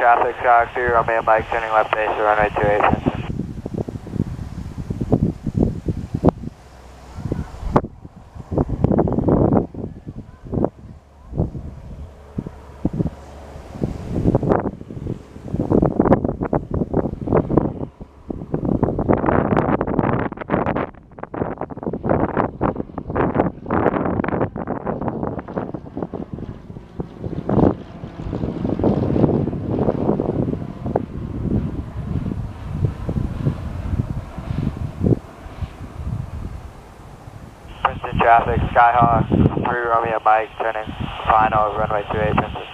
traffic, Skyhawk 3, Romeo Mike, turning left base to runway 28, Princeton. Princeton traffic, Skyhawk 3, Romeo Mike, turning final, runway 28, Princeton.